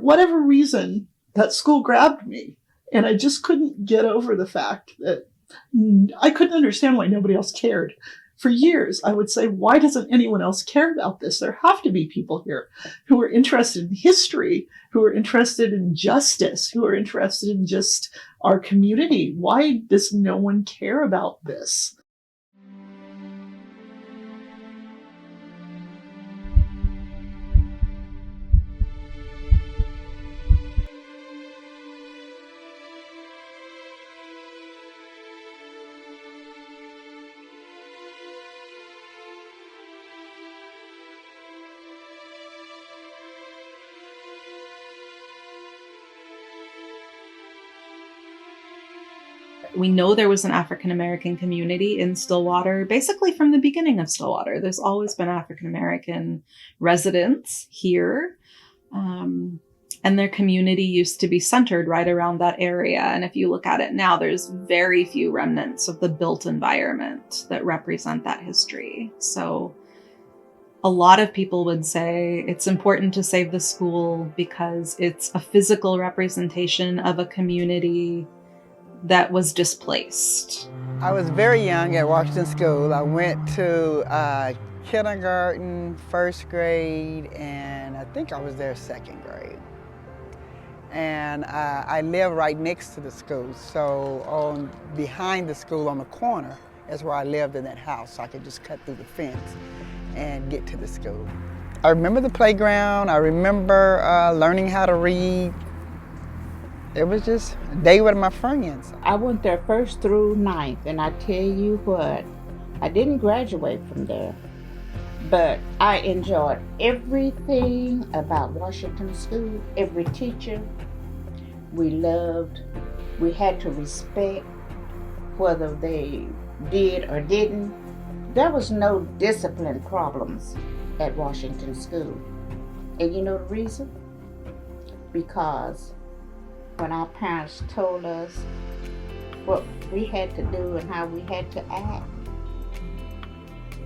whatever reason, that school grabbed me. And I just couldn't get over the fact that I couldn't understand why nobody else cared. For years, I would say, why doesn't anyone else care about this? There have to be people here who are interested in history, who are interested in justice, who are interested in just our community. Why does no one care about this? We know there was an African-American community in Stillwater, basically from the beginning of Stillwater. There's always been African-American residents here. And their community used to be centered right around that area. And if you look at it now, there's very few remnants of the built environment that represent that history. So a lot of people would say it's important to save the school because it's a physical representation of a community that was displaced. I was very young at Washington School. I went to kindergarten, first grade, and I think I was there second grade. And I live right next to the school, so behind the school on the corner is where I lived in that house, so I could just cut through the fence and get to the school. I remember the playground. I remember learning how to read. It was just a day with my friends. I went there first through ninth, and I tell you what, I didn't graduate from there, but I enjoyed everything about Washington School, every teacher. We loved, we had to respect whether they did or didn't. There was no discipline problems at Washington School. And you know the reason? Because when our parents told us what we had to do and how we had to act,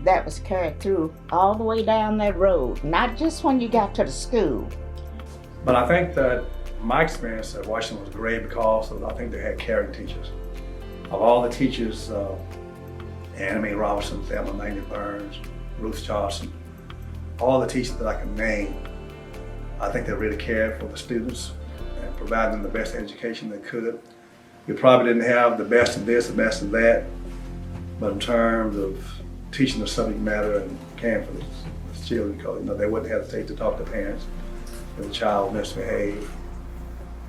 that was carried through all the way down that road, not just when you got to the school. But I think that my experience at Washington was great because I think they had caring teachers. Of all the teachers, Anna Mae Robinson, Thelma Langley Burns, Ruth Johnson, all the teachers that I can name, I think they really cared for the students and provided them the best education they could. We probably didn't have the best of this, the best of that, but in terms of teaching the subject matter and caring for the children, because they wouldn't hesitate to talk to parents if a child misbehaved,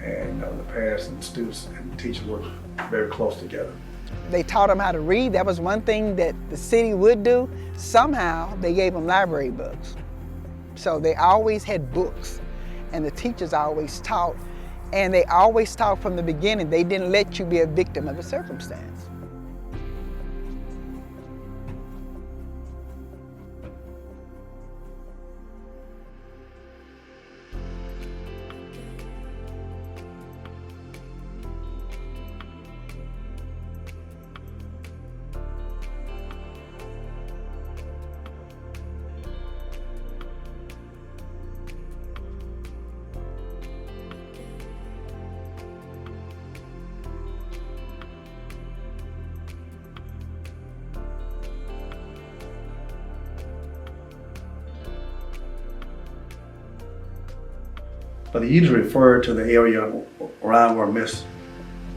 and the parents and students and teachers worked very close together. They taught them how to read. That was one thing that the city would do. Somehow they gave them library books. So they always had books, and the teachers always taught, and they always taught from the beginning. They didn't let you be a victim of a circumstance. But they usually refer to the area around where Miss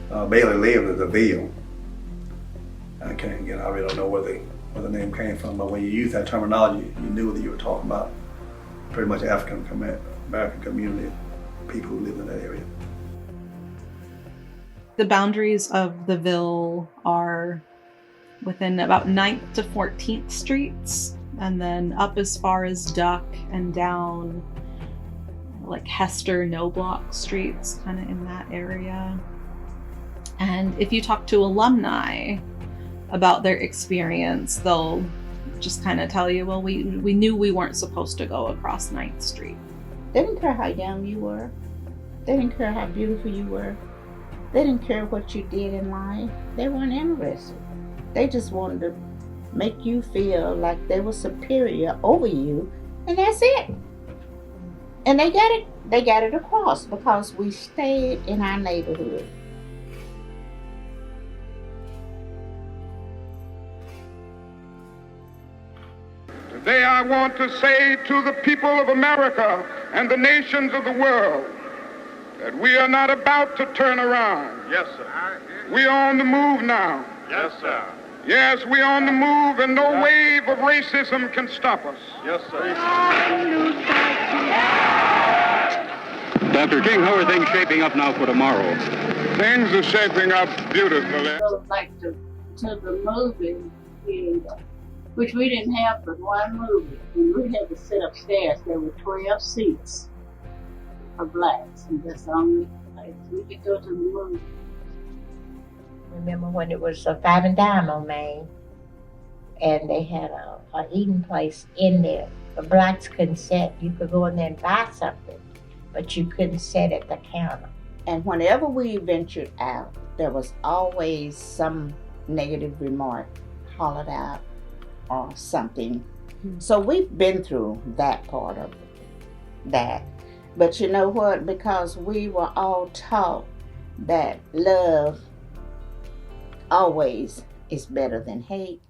Bailey lived as the Ville. I really don't know where the name came from, but when you use that terminology, you knew that you were talking about pretty much African American community, people who lived in that area. The boundaries of the Ville are within about 9th to 14th Streets, and then up as far as Duck and down like Hester, No Block Streets, kind of in that area. And if you talk to alumni about their experience, they'll just kind of tell you, well, we knew we weren't supposed to go across 9th Street. They didn't care how young you were. They didn't care how beautiful you were. They didn't care what you did in life. They weren't interested. They just wanted to make you feel like they were superior over you, and that's it. And they got it across because we stayed in our neighborhood. Today I want to say to the people of America and the nations of the world that we are not about to turn around. Yes, sir. We are on the move now. Yes, sir. Yes, we are on the move, and no wave of racism can stop us. Yes, sir. Dr. King, how are things shaping up now for tomorrow? Things are shaping up beautifully. Go like to the movie theater, which we didn't have but one movie. And we had to sit upstairs. There were 12 seats for blacks, and that's the only place we could go to the movie. Remember when it was a 5 and Dime on Main, and they had a eating place in there. The blacks couldn't sit. You could go in there and buy something, but you couldn't sit at the counter. And whenever we ventured out, there was always some negative remark hollered out or something. So we've been through that part of that. But you know what? Because we were all taught that love always is better than hate.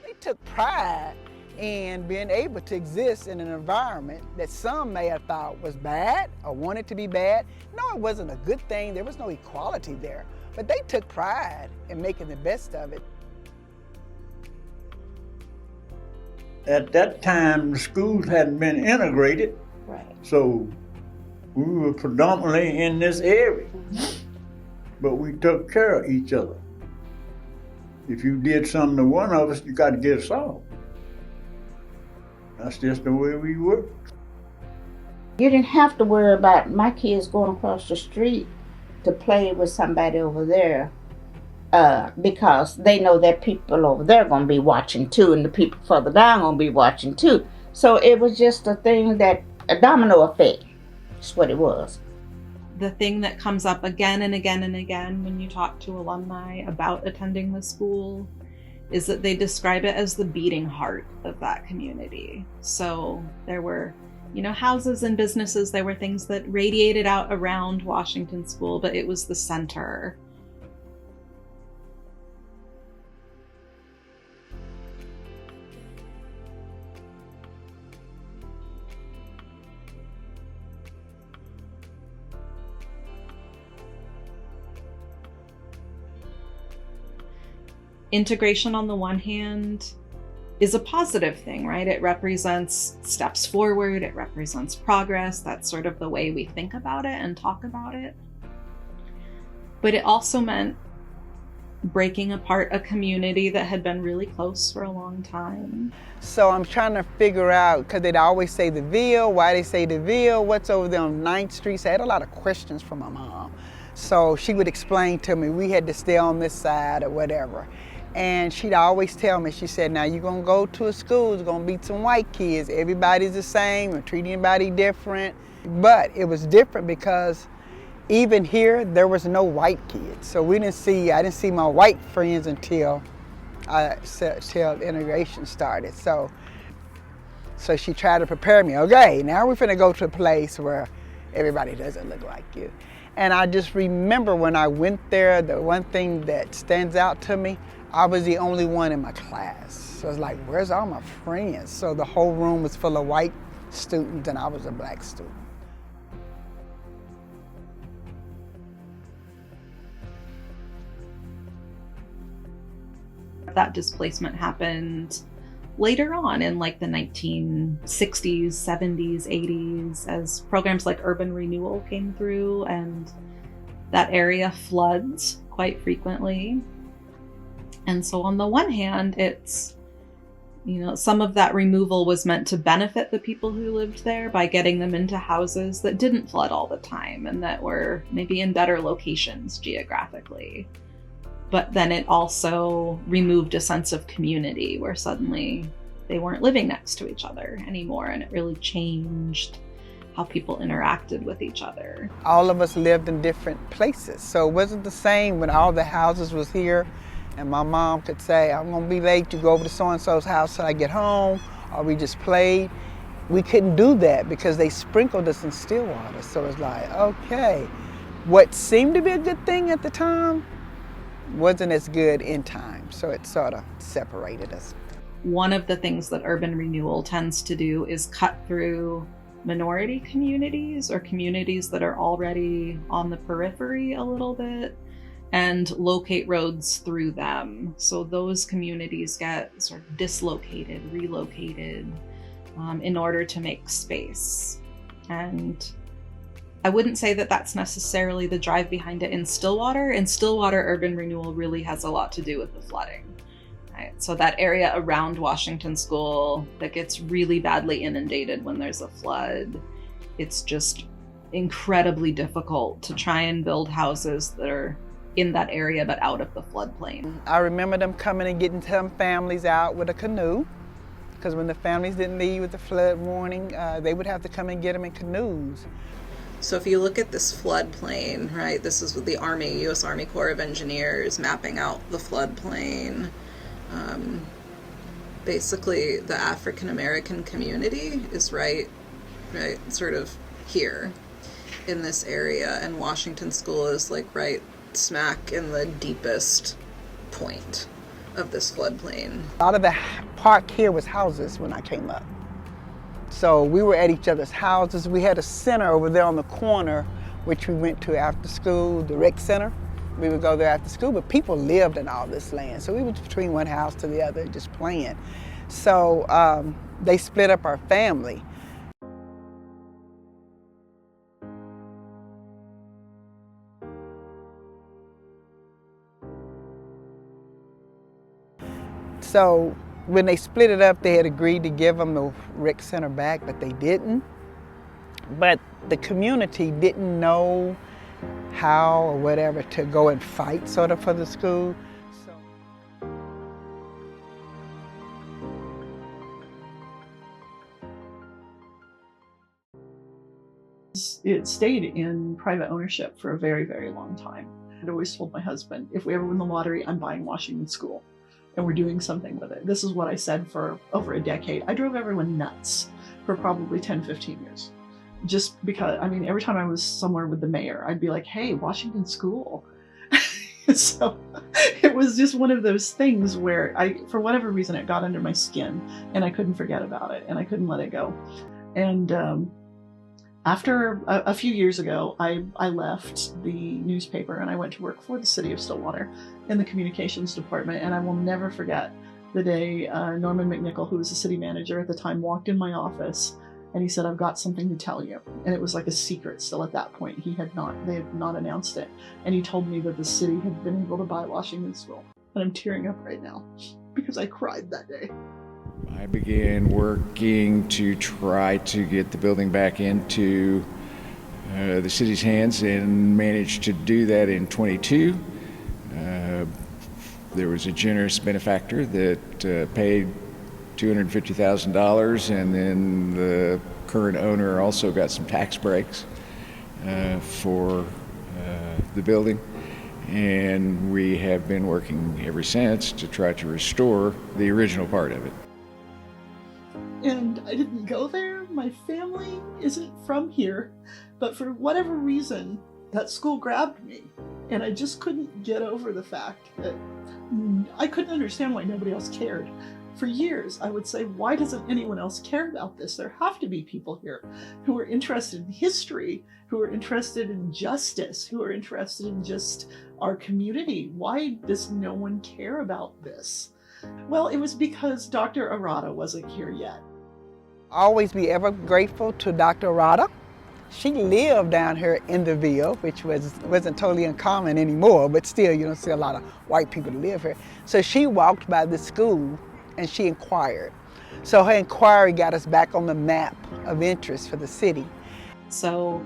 They took pride in being able to exist in an environment that some may have thought was bad or wanted to be bad. No, it wasn't a good thing. There was no equality there. But they took pride in making the best of it. At that time, the schools hadn't been integrated. Right. So we were predominantly in this area, but we took care of each other. If you did something to one of us, you got to get us all. That's just the way we were. You didn't have to worry about my kids going across the street to play with somebody over there because they know that people over there are going to be watching too, and the people further down going to be watching too. So it was just a thing that, a domino effect. That's what it was. The thing that comes up again and again and again when you talk to alumni about attending the school is that they describe it as the beating heart of that community. So there were, houses and businesses, there were things that radiated out around Washington School, but it was the center. Integration, on the one hand, is a positive thing, right? It represents steps forward, it represents progress. That's sort of the way we think about it and talk about it. But it also meant breaking apart a community that had been really close for a long time. So I'm trying to figure out, because they'd always say the Ville, why they say the Ville, what's over there on 9th Street. So I had a lot of questions from my mom. So she would explain to me, we had to stay on this side or whatever. And she'd always tell me, she said, now you're going to go to a school, it's going to be some white kids. Everybody's the same, or treat anybody different. But it was different because even here, there was no white kids. So I didn't see my white friends until integration started. So she tried to prepare me. Okay, now we're finna go to a place where everybody doesn't look like you. And I just remember when I went there, the one thing that stands out to me, I was the only one in my class. So it's like, where's all my friends? So the whole room was full of white students and I was a black student. That displacement happened later on in like the 1960s, 70s, 80s, as programs like urban renewal came through, and that area floods quite frequently. And so on the one hand, it's, some of that removal was meant to benefit the people who lived there by getting them into houses that didn't flood all the time and that were maybe in better locations geographically. But then it also removed a sense of community where suddenly they weren't living next to each other anymore, and it really changed how people interacted with each other. All of us lived in different places, so it wasn't the same when all the houses was here And my mom could say, I'm gonna be late, you go over to so-and-so's house till I get home, or we just played. We couldn't do that because they sprinkled us in Stillwater. So it's like, okay, what seemed to be a good thing at the time wasn't as good in time. So it sort of separated us. One of the things that urban renewal tends to do is cut through minority communities or communities that are already on the periphery a little bit and locate roads through them. So those communities get sort of dislocated, relocated in order to make space. And I wouldn't say that that's necessarily the drive behind it in Stillwater. In Stillwater, urban renewal really has a lot to do with the flooding. Right? So that area around Washington School that gets really badly inundated when there's a flood, it's just incredibly difficult to try and build houses that are in that area but out of the floodplain. I remember them coming and getting some families out with a canoe, because when the families didn't leave with the flood warning, they would have to come and get them in canoes. So if you look at this floodplain, right, this is with the Army, U.S. Army Corps of Engineers mapping out the floodplain. Basically, the African American community is right sort of here in this area, and Washington School is like right smack in the deepest point of this floodplain. A lot of the park here was houses when I came up. So we were at each other's houses. We had a center over there on the corner, which we went to after school, the rec center. We would go there after school, but people lived in all this land. So we were between one house to the other just playing. So they split up our family. So when they split it up, they had agreed to give them the rec center back, but they didn't. But the community didn't know how or whatever to go and fight sort of for the school. It stayed in private ownership for a very, very long time. I'd always told my husband, if we ever win the lottery, I'm buying Washington School and we're doing something with it. This is what I said for over a decade. I drove everyone nuts for probably 10, 15 years. Just because, I mean, every time I was somewhere with the mayor, I'd be like, hey, Washington School. So it was just one of those things where for whatever reason, it got under my skin and I couldn't forget about it and I couldn't let it go. And after a few years ago, I left the newspaper and I went to work for the city of Stillwater in the communications department. And I will never forget the day Norman McNichol, who was the city manager at the time, walked in my office and he said, I've got something to tell you. And it was like a secret still at that point. They had not announced it. And he told me that the city had been able to buy Washington School. And I'm tearing up right now because I cried that day. I began working to try to get the building back into the city's hands and managed to do that in 22. There was a generous benefactor that paid $250,000, and then the current owner also got some tax breaks for the building. And we have been working ever since to try to restore the original part of it. And I didn't go there. My family isn't from here, but for whatever reason, that school grabbed me. And I just couldn't get over the fact that I couldn't understand why nobody else cared. For years, I would say, why doesn't anyone else care about this? There have to be people here who are interested in history, who are interested in justice, who are interested in just our community. Why does no one care about this? Well, it was because Dr. Arata wasn't here yet. Always be ever grateful to Dr. Arata. She lived down here in the Ville, which wasn't totally uncommon anymore, but still you don't see a lot of white people that live here. So she walked by the school and she inquired. So her inquiry got us back on the map of interest for the city. So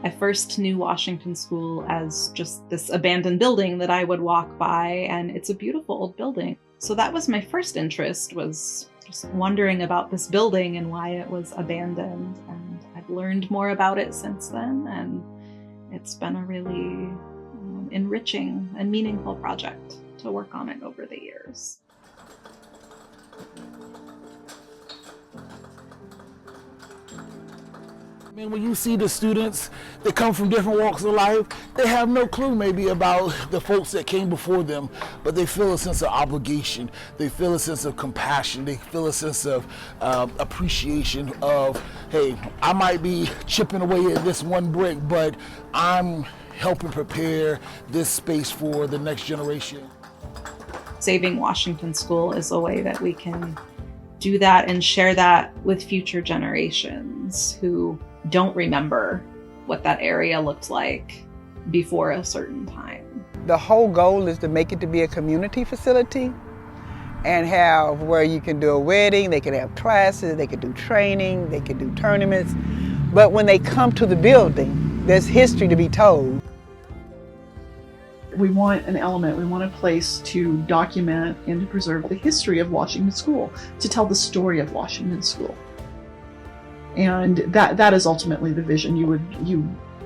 I first knew Washington School as just this abandoned building that I would walk by, and it's a beautiful old building. So that was my first interest, was just wondering about this building and why it was abandoned. And I've learned more about it since then, and it's been a really enriching and meaningful project. to work on it over the years. And when you see the students that come from different walks of life, they have no clue maybe about the folks that came before them, but they feel a sense of obligation. They feel a sense of compassion. They feel a sense of appreciation of, hey, I might be chipping away at this one brick, but I'm helping prepare this space for the next generation. Saving Washington School is a way that we can do that and share that with future generations who don't remember what that area looked like before a certain time. The whole goal is to make it to be a community facility and have where you can do a wedding, they can have classes, they can do training, they can do tournaments. But when they come to the building, there's history to be told. We want an element, we want a place to document and to preserve the history of Washington School, to tell the story of Washington School. And that is ultimately the vision.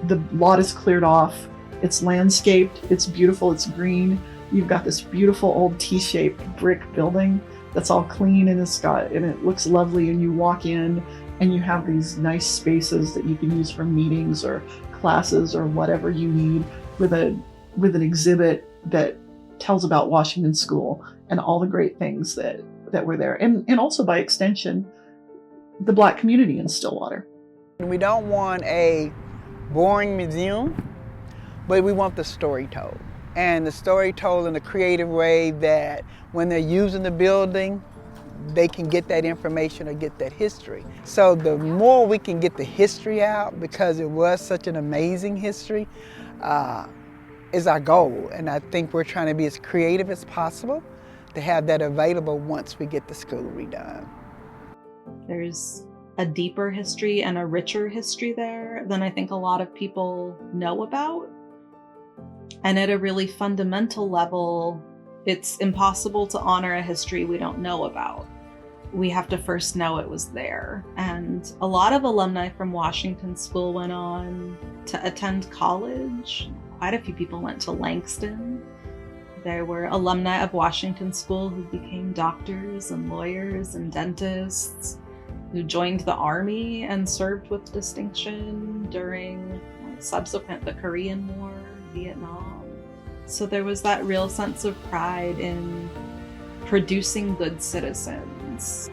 The lot is cleared off, it's landscaped, it's beautiful, it's green. You've got this beautiful old T-shaped brick building that's all clean and it looks lovely, and you walk in and you have these nice spaces that you can use for meetings or classes or whatever you need, with an exhibit that tells about Washington School and all the great things that were there. And also by extension, the Black community in Stillwater. We don't want a boring museum, but we want the story told. And the story told in a creative way that when they're using the building, they can get that information or get that history. So the more we can get the history out, because it was such an amazing history, is our goal. And I think we're trying to be as creative as possible to have that available once we get the school redone. There's a deeper history and a richer history there than I think a lot of people know about. And at a really fundamental level, it's impossible to honor a history we don't know about. We have to first know it was there. And a lot of alumni from Washington School went on to attend college. Quite a few people went to Langston. There were alumni of Washington School who became doctors and lawyers and dentists, who joined the Army and served with distinction during the Korean War, Vietnam. So there was that real sense of pride in producing good citizens.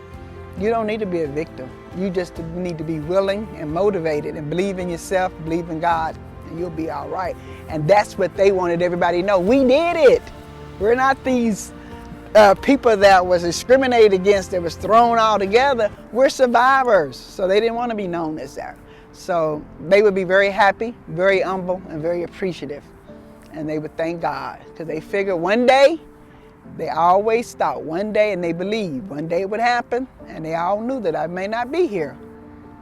You don't need to be a victim. You just need to be willing and motivated and believe in yourself, believe in God, and you'll be all right. And that's what they wanted everybody to know. We did it. We're not these people that was discriminated against, that was thrown all together. We're survivors. So they didn't want to be known as that. So they would be very happy, very humble, and very appreciative. And they would thank God, because they figured one day, they always thought one day, and they believed one day it would happen, and they all knew that I may not be here.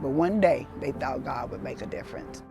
But one day they thought God would make a difference.